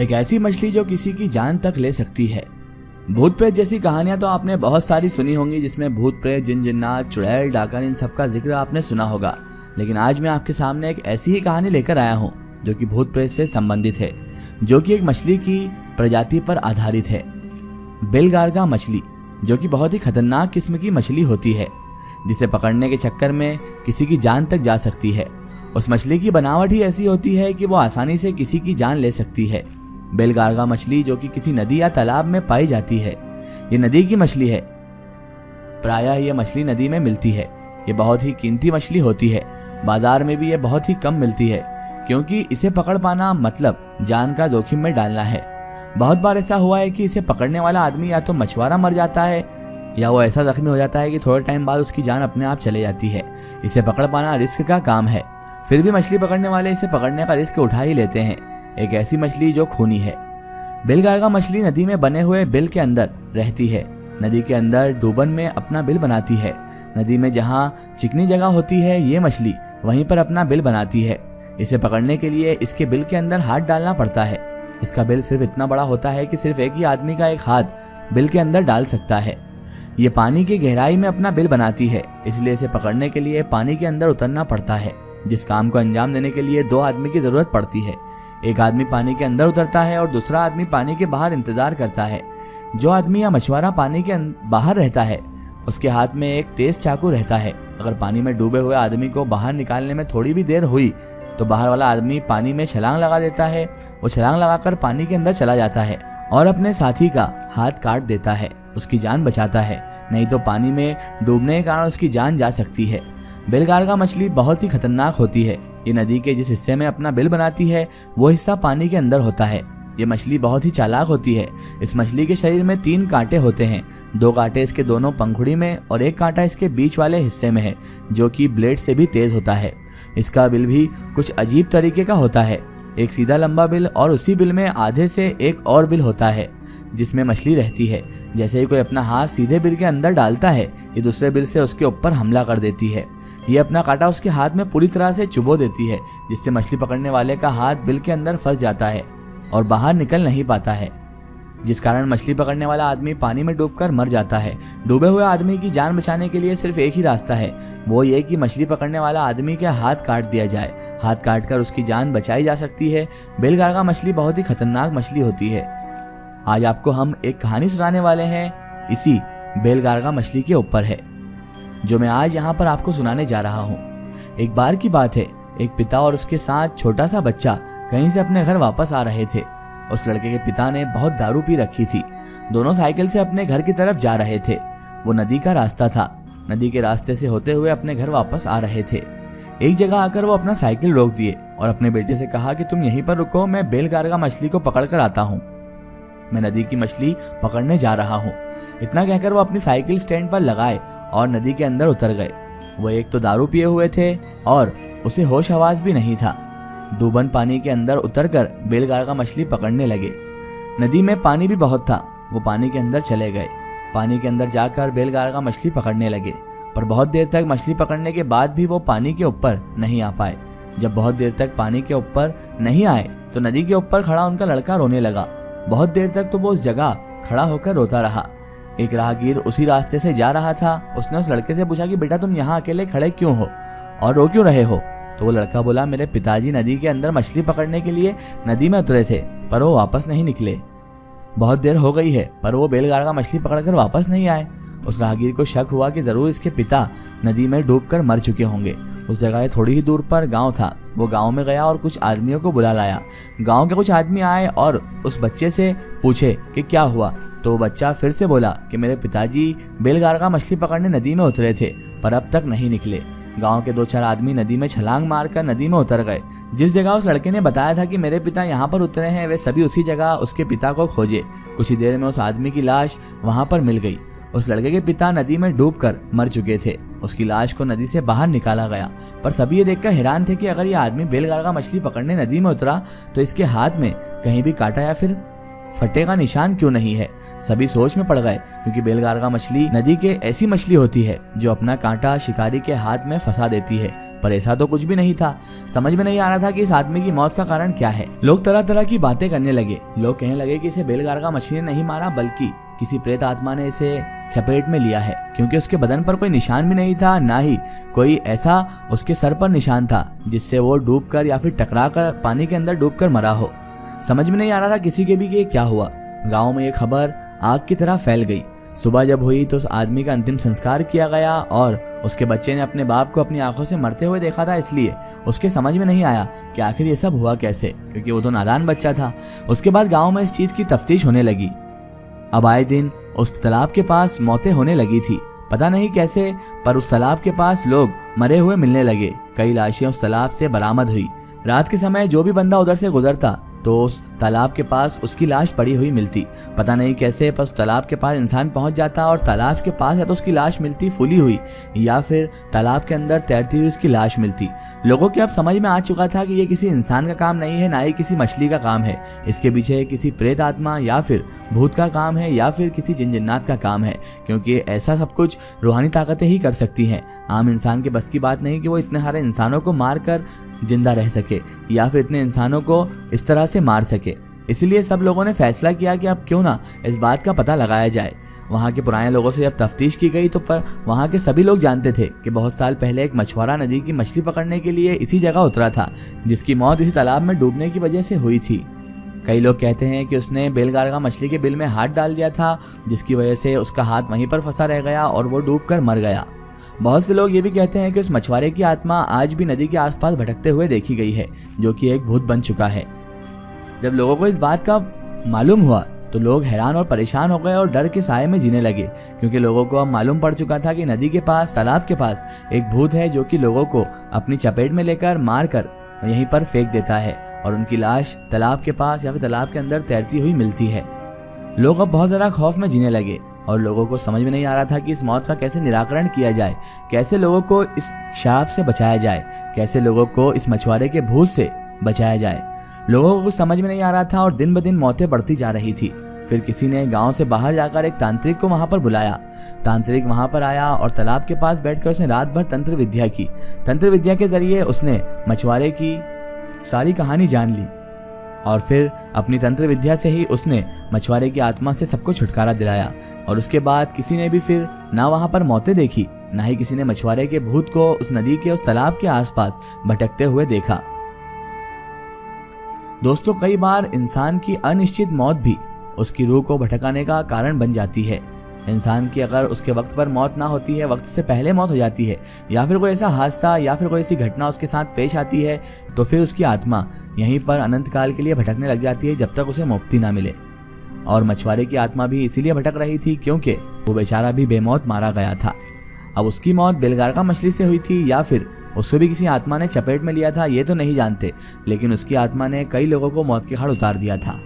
एक ऐसी मछली जो किसी की जान तक ले सकती है। भूत प्रेत जैसी कहानियां तो आपने बहुत सारी सुनी होंगी, जिसमें भूत प्रेत, जिन जिन्नात, चुड़ैल, डाकन, इन सब का जिक्र आपने सुना होगा। लेकिन आज मैं आपके सामने एक ऐसी ही कहानी लेकर आया हूँ जो कि भूत प्रेत से संबंधित है, जो कि एक मछली की प्रजाति पर आधारित है। बेलगारगा मछली, जो कि बहुत ही खतरनाक किस्म की मछली होती है, जिसे पकड़ने के चक्कर में किसी की जान तक जा सकती है। उस मछली की बनावट ही ऐसी होती है कि वो आसानी से किसी की जान ले सकती है। बेलगारगा मछली जो कि किसी नदी या तालाब में पाई जाती है, ये नदी की मछली है। प्रायः ये मछली नदी में मिलती है। ये बहुत ही कीमती मछली होती है। बाजार में भी ये बहुत ही कम मिलती है, क्योंकि इसे पकड़ पाना मतलब जान का जोखिम में डालना है। बहुत बार ऐसा हुआ है कि इसे पकड़ने वाला आदमी या तो मछुआरा मर जाता है, या वो ऐसा जख्मी हो जाता है कि थोड़े टाइम बाद उसकी जान अपने आप चले जाती है। इसे पकड़ पाना रिस्क का काम है, फिर भी मछली पकड़ने वाले इसे पकड़ने का रिस्क उठा ही लेते हैं। एक ऐसी मछली जो खूनी है। बेलगारगा मछली नदी में बने हुए बिल के अंदर रहती है। नदी के अंदर डूबन में अपना बिल बनाती है। नदी में जहाँ चिकनी जगह होती है, ये मछली वहीं पर अपना बिल बनाती है। इसे पकड़ने के लिए इसके बिल के अंदर हाथ डालना पड़ता है। इसका बिल सिर्फ इतना बड़ा होता है कि सिर्फ एक ही आदमी का एक हाथ बिल के अंदर डाल सकता है। ये पानी की गहराई में अपना बिल बनाती है, इसलिए इसे पकड़ने के लिए पानी के अंदर उतरना पड़ता है। जिस काम को अंजाम देने के लिए 2 आदमी की जरूरत पड़ती है। एक आदमी पानी के अंदर उतरता है और दूसरा आदमी पानी के बाहर इंतजार करता है। जो आदमी या मछुआरा पानी के बाहर रहता है, उसके हाथ में एक तेज चाकू रहता है। अगर पानी में डूबे हुए आदमी को बाहर निकालने में थोड़ी भी देर हुई तो बाहर वाला आदमी पानी में छलांग लगा देता है। वो छलांग लगाकर पानी के अंदर चला जाता है और अपने साथी का हाथ काट देता है, उसकी जान बचाता है। नहीं तो पानी में डूबने के कारण उसकी जान जा सकती है। बेलगारगा मछली बहुत ही खतरनाक होती है। ये नदी के जिस हिस्से में अपना बिल बनाती है, वो हिस्सा पानी के अंदर होता है। ये मछली बहुत ही चालाक होती है। इस मछली के शरीर में 3 कांटे होते हैं। 2 कांटे इसके दोनों पंखुड़ी में और 1 कांटा इसके बीच वाले हिस्से में है, जो कि ब्लेड से भी तेज होता है। इसका बिल भी कुछ अजीब तरीके का होता है। एक सीधा लंबा बिल और उसी बिल में आधे से एक और बिल होता है, जिसमें मछली रहती है। जैसे ही कोई अपना हाथ सीधे बिल के अंदर डालता है, ये दूसरे बिल से उसके ऊपर हमला कर देती है। ये अपना कांटा उसके हाथ में पूरी तरह से चुभो देती है, जिससे मछली पकड़ने वाले का हाथ बिल के अंदर फंस जाता है और बाहर निकल नहीं पाता है, जिस कारण मछली पकड़ने वाला आदमी पानी में डूबकर मर जाता है। डूबे हुए आदमी की जान बचाने के लिए सिर्फ एक ही रास्ता है, वो ये कि मछली पकड़ने वाला आदमी के हाथ काट दिया जाए। हाथ काटकर उसकी जान बचाई जा सकती है। बेलगारगा मछली बहुत ही खतरनाक मछली होती है। आज आपको हम एक कहानी सुनाने वाले हैं, इसी बेलगारगा मछली के ऊपर है, जो मैं आज यहाँ पर आपको सुनाने जा रहा हूँ। एक बार की बात है, एक पिता और उसके साथ छोटा सा बच्चा कहीं से अपने घर वापस आ रहे थे। उस लड़के के पिता ने बहुत दारू पी रखी थी। दोनों साइकिल से अपने घर की तरफ जा रहे थे। वो नदी का रास्ता था। नदी के रास्ते से होते हुए अपने घर वापस आ रहे थे। एक जगह आकर वो अपना साइकिल रोक दिए और अपने बेटे से कहा कि तुम यहीं पर रुको, मैं बेलगारगा मछली को पकड़ कर आता हूँ। मैं नदी की मछली पकड़ने जा रहा हूँ। इतना कहकर वो अपनी साइकिल स्टैंड पर लगाए और नदी के अंदर उतर गए। वो एक तो दारू पिए हुए थे और उसे होश आवाज भी नहीं था। डूबन पानी के अंदर उतरकर बेलगारगा मछली पकड़ने लगे। नदी में पानी भी बहुत था। वो पानी के अंदर चले गए। पानी के अंदर जाकर बेलगारगा मछली पकड़ने लगे, पर बहुत देर तक मछली पकड़ने के बाद भी वो पानी के ऊपर नहीं आ पाए। जब बहुत देर तक पानी के ऊपर नहीं आए तो नदी के ऊपर खड़ा उनका लड़का रोने लगा। बहुत देर तक तो वो उस जगह खड़ा होकर रोता रहा। एक राहगीर उसी रास्ते से जा रहा था। उसने उस लड़के से पूछा कि बेटा तुम यहाँ अकेले खड़े क्यों हो और रो क्यों रहे हो? तो वो लड़का बोला, मेरे पिताजी नदी के अंदर मछली पकड़ने के लिए नदी में उतरे थे, पर वो वापस नहीं निकले। बहुत देर हो गई है पर वो बेलगारगा मछली पकड़कर वापस नहीं आए। उस राहगीर को शक हुआ कि जरूर इसके पिता नदी में डूबकर मर चुके होंगे। उस जगह थोड़ी ही दूर पर गांव था। वो गांव में गया और कुछ आदमियों को बुला लाया। गांव के कुछ आदमी आए और उस बच्चे से पूछे कि क्या हुआ। तो बच्चा फिर से बोला कि मेरे पिताजी बेलगारगा मछली पकड़ने नदी में उतरे थे, पर अब तक नहीं निकले। गांव के 2-4 आदमी नदी में छलांग मारकर नदी में उतर गए। जिस जगह उस लड़के ने बताया था कि मेरे पिता यहाँ पर उतरे हैं, वे सभी उसी जगह उसके पिता को खोजे। कुछ ही देर में उस आदमी की लाश वहां पर मिल गई। उस लड़के के पिता नदी में डूबकर मर चुके थे। उसकी लाश को नदी से बाहर निकाला गया, पर सभी ये देखकर हैरान थे कि अगर ये आदमी बेलगारगा मछली पकड़ने नदी में उतरा तो इसके हाथ में कहीं भी कांटा या फिर फटे का निशान क्यों नहीं है। सभी सोच में पड़ गए, क्योंकि बेलगारगा मछली नदी के ऐसी मछली होती है जो अपना कांटा शिकारी के हाथ में फंसा देती है, पर ऐसा तो कुछ भी नहीं था। समझ में नहीं आ रहा था कि इस आदमी की मौत का कारण क्या है। लोग तरह तरह की बातें करने लगे। लोग कहने लगे कि इसे बेलगारगा मछली ने नहीं मारा, बल्कि किसी प्रेत आत्मा ने इसे चपेट में लिया है, क्योंकि उसके बदन पर कोई निशान भी नहीं था, ना ही कोई ऐसा उसके सर पर निशान था जिससे वो डूबकर या फिर टकराकर पानी के अंदर डूबकर मरा हो। समझ में नहीं आ रहा था किसी के भी कि क्या हुआ। गांव में ये खबर आग की तरह फैल गई। सुबह जब हुई तो उस आदमी का अंतिम संस्कार किया गया और उसके बच्चे ने अपने बाप को अपनी आंखों से मरते हुए देखा था, इसलिए उसके समझ में नहीं आया कि आखिर ये सब हुआ कैसे, क्योंकि वो तो नादान बच्चा था। उसके बाद गाँव में इस चीज की तफ्तीश होने लगी। अब आए दिन उस तालाब के पास मौतें होने लगी थी, पता नहीं कैसे, पर उस तालाब के पास लोग मरे हुए मिलने लगे। कई लाशें उस तालाब से बरामद हुई। रात के समय जो भी बंदा उधर से गुजरता तो उस तालाब के पास उसकी लाश पड़ी हुई मिलती। पता नहीं कैसे, पर उस तालाब के पास इंसान पहुंच जाता और तालाब के पास या तो उसकी लाश मिलती फूली हुई, या फिर तालाब के अंदर तैरती हुई उसकी लाश मिलती। लोगों के अब समझ में आ चुका था कि ये किसी इंसान का काम नहीं है, ना ही किसी मछली का काम है। इसके पीछे किसी प्रेत आत्मा या फिर भूत का काम है, या फिर किसी जिन्नात का काम है, क्योंकि ऐसा सब कुछ रूहानी ताकतें ही कर सकती हैं। आम इंसान के बस की बात नहीं कि वो इतने सारे इंसानों को मार कर जिंदा रह सके, या फिर इतने इंसानों को इस तरह से मार सके। इसलिए सब लोगों ने फैसला किया कि अब क्यों ना इस बात का पता लगाया जाए। वहाँ के पुराने लोगों से जब तफ्तीश की गई तो पर वहाँ के सभी लोग जानते थे कि बहुत साल पहले एक मछुआरा नदी की मछली पकड़ने के लिए इसी जगह उतरा था, जिसकी मौत इसी तालाब में डूबने की वजह से हुई थी। कई लोग कहते हैं कि उसने बेलगारगा मछली के बिल में हाथ डाल दिया था, जिसकी वजह से उसका हाथ वहीं पर फंसा रह गया और वो डूबकर मर गया। बहुत से लोग ये भी कहते हैं कि उस मछुआरे की आत्मा आज भी नदी के आसपास भटकते हुए देखी गई है, जो कि एक भूत बन चुका है। जब लोगों को इस बात का मालूम हुआ तो लोग हैरान और परेशान हो गए और डर के साए में जीने लगे, क्योंकि लोगों को अब मालूम पड़ चुका था कि नदी के पास, तालाब के पास एक भूत है जो कि लोगों को अपनी चपेट में लेकर मार कर यहीं पर फेंक देता है और उनकी लाश तालाब के पास या फिर तालाब के अंदर तैरती हुई मिलती है। लोग अब बहुत ज़्यादा खौफ में जीने लगे और लोगों को समझ में नहीं आ रहा था कि इस मौत का कैसे निराकरण किया जाए, कैसे लोगों को इस शाप से बचाया जाए, कैसे लोगों को इस मछुआरे के भूत से बचाया जाए। लोगों को कुछ समझ में नहीं आ रहा था और दिन ब दिन मौतें बढ़ती जा रही थी। फिर किसी ने गांव से बाहर जाकर एक तांत्रिक को वहां पर बुलाया। तांत्रिक वहां पर आया और तालाब के पास बैठकर उसने रात भर तंत्र विद्या की। तंत्र विद्या के जरिए उसने मछुआरे की सारी कहानी जान ली और फिर अपनी तंत्र विद्या से ही उसने मछुआरे की आत्मा से सबको छुटकारा दिलाया। और उसके बाद किसी ने भी फिर ना वहां पर मौतें देखी, ना ही किसी ने मछुआरे के भूत को उस नदी के, उस तालाब के आसपास भटकते हुए देखा। दोस्तों, कई बार इंसान की अनिश्चित मौत भी उसकी रूह को भटकाने का कारण बन जाती है। इंसान की अगर उसके वक्त पर मौत ना होती है, वक्त से पहले मौत हो जाती है, या फिर कोई ऐसा हादसा या फिर कोई ऐसी घटना उसके साथ पेश आती है, तो फिर उसकी आत्मा यहीं पर अनंत काल के लिए भटकने लग जाती है जब तक उसे मुक्ति ना मिले। और मछुआरे की आत्मा भी इसीलिए भटक रही थी क्योंकि वो बेचारा भी बेमौत मारा गया था। अब उसकी मौत बेलगारगा मछली से हुई थी या फिर उसको भी किसी आत्मा ने चपेट में लिया था, ये तो नहीं जानते, लेकिन उसकी आत्मा ने कई लोगों को मौत के घाट उतार दिया था।